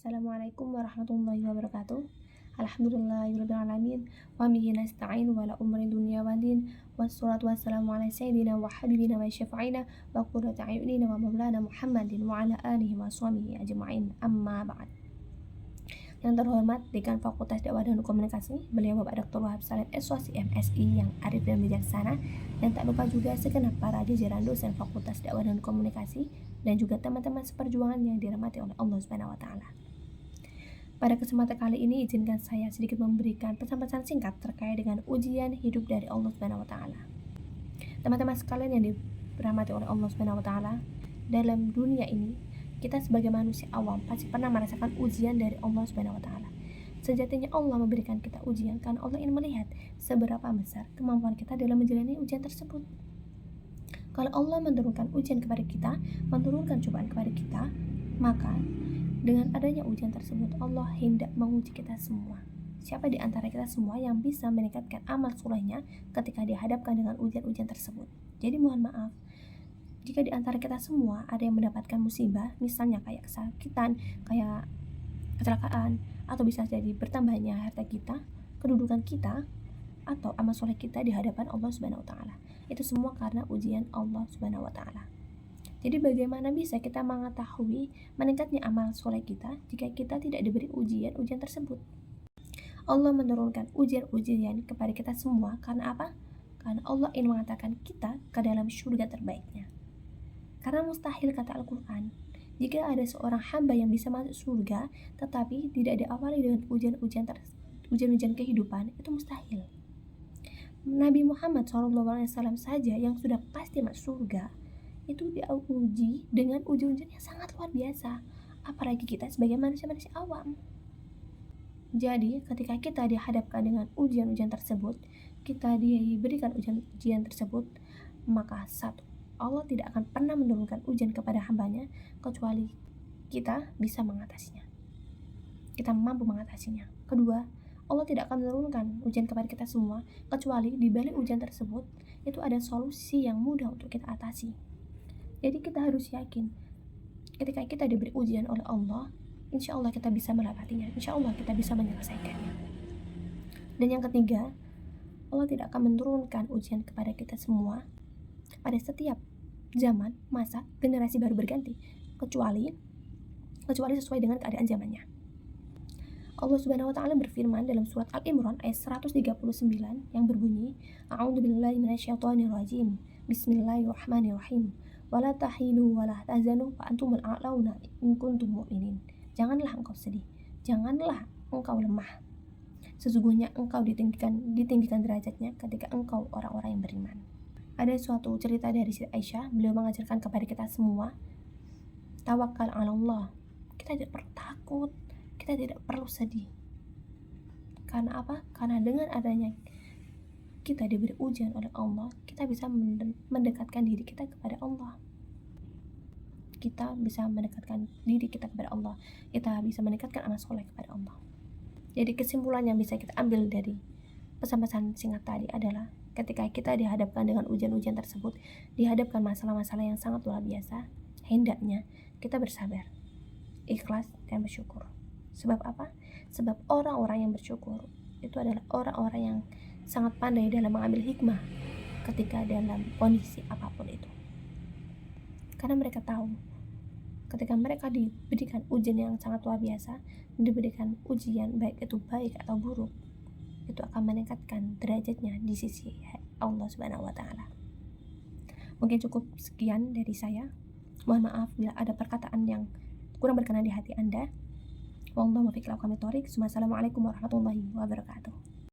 Assalamualaikum warahmatullahi wabarakatuh. Alhamdulillahirabbil alamin wa bihi nasta'in wa la umri dunya wa din wassalatu wassalamu ala sayyidina wa habibina wa syafi'ina wa qurrati a'yunina wa maulana Muhammadin wa ala alihi wa sahbihi ajma'in. Amma ba'd. Yang terhormat Dekan Fakultas Dakwah dan Komunikasi, beliau Bapak Dr. Wahab Salim SOSI MSI yang arif dan bijaksana, dan tak lupa juga segenap para jajaran dosen Fakultas Dakwah dan Komunikasi dan juga teman-teman seperjuangan yang dirahmati oleh Allah Subhanahu wa taala. Pada kesempatan kali ini izinkan saya sedikit memberikan pesan-pesan singkat terkait dengan ujian hidup dari Allah Subhanahu wa taala. Teman-teman sekalian yang dirahmati oleh Allah Subhanahu wa taala, dalam dunia ini kita sebagai manusia awam pasti pernah merasakan ujian dari Allah Subhanahu wa taala. Sejatinya Allah memberikan kita ujian karena Allah ingin melihat seberapa besar kemampuan kita dalam menjalani ujian tersebut. Kalau Allah menurunkan ujian kepada kita, menurunkan cobaan kepada kita, maka dengan adanya ujian tersebut, Allah hendak menguji kita semua. Siapa di antara kita semua yang bisa meningkatkan amal solehnya ketika dihadapkan dengan ujian-ujian tersebut? Jadi mohon maaf, jika di antara kita semua ada yang mendapatkan musibah, misalnya kayak kesakitan, kayak kecelakaan, atau bisa jadi bertambahnya harta kita, kedudukan kita, atau amal soleh kita di hadapan Allah Subhanahu wa taala. Itu semua karena ujian Allah Subhanahu wa taala. Jadi bagaimana bisa kita mengetahui meningkatnya amal soleh kita jika kita tidak diberi ujian-ujian tersebut? Allah menurunkan ujian-ujian kepada kita semua karena apa? Karena Allah ingin mengatakan kita ke dalam surga terbaiknya. Karena mustahil kata Al-Quran, jika ada seorang hamba yang bisa masuk surga tetapi tidak diawali dengan ujian-ujian kehidupan, itu mustahil. Nabi Muhammad SAW saja yang sudah pasti masuk surga itu diuji dengan ujian-ujian yang sangat luar biasa, apalagi kita sebagai manusia-manusia awam. Jadi ketika kita dihadapkan dengan ujian-ujian tersebut, kita diberikan ujian tersebut, maka satu, Allah tidak akan pernah menurunkan ujian kepada hambanya kecuali kita bisa mengatasinya, kita mampu mengatasinya. Kedua, Allah tidak akan menurunkan ujian kepada kita semua kecuali di balik ujian tersebut itu ada solusi yang mudah untuk kita atasi. Jadi kita harus yakin ketika kita diberi ujian oleh Allah, insya Allah kita bisa melewatinya, insya Allah kita bisa menyelesaikannya. Dan yang ketiga, Allah tidak akan menurunkan ujian kepada kita semua pada setiap zaman, masa, generasi baru berganti, kecuali sesuai dengan keadaan zamannya. Allah Subhanahu wa taala berfirman dalam surat Al-Imran ayat 139 yang berbunyi, A'udzubillahi minasyaitonirrajim. Bismillahirrahmanirrahim. Wala tahinu wala tahzanu wa antumul a'launa in kuntum mu'minin. Janganlah engkau sedih, janganlah engkau lemah. Sesungguhnya engkau ditinggikan derajatnya ketika engkau orang-orang yang beriman. Ada suatu cerita dari Siti Aisyah, beliau mengajarkan kepada kita semua, tawakal 'ala Allah. Kita tidak perlu takut, kita tidak perlu sedih. Karena apa? Karena dengan adanya kita diberi ujian oleh Allah, kita bisa mendekatkan diri kita kepada Allah. Kita bisa mendekatkan diri kita kepada Allah. Kita bisa meningkatkan amal soleh kepada Allah. Jadi kesimpulan yang bisa kita ambil dari pesan-pesan singkat tadi adalah ketika kita dihadapkan dengan ujian-ujian tersebut, dihadapkan masalah-masalah yang sangat luar biasa, hendaknya kita bersabar, ikhlas dan bersyukur. Sebab apa? Sebab orang-orang yang bersyukur itu adalah orang-orang yang sangat pandai dalam mengambil hikmah ketika dalam kondisi apapun itu. Karena mereka tahu ketika mereka diberikan ujian yang sangat luar biasa, diberikan ujian baik itu baik atau buruk, itu akan meningkatkan derajatnya di sisi Allah Subhanahu wa taala. Mungkin cukup sekian dari saya. Mohon maaf bila ada perkataan yang kurang berkenan di hati Anda. Wallahu muwaffiq ila aqwamit thoriq. Wassalamualaikum warahmatullahi wabarakatuh.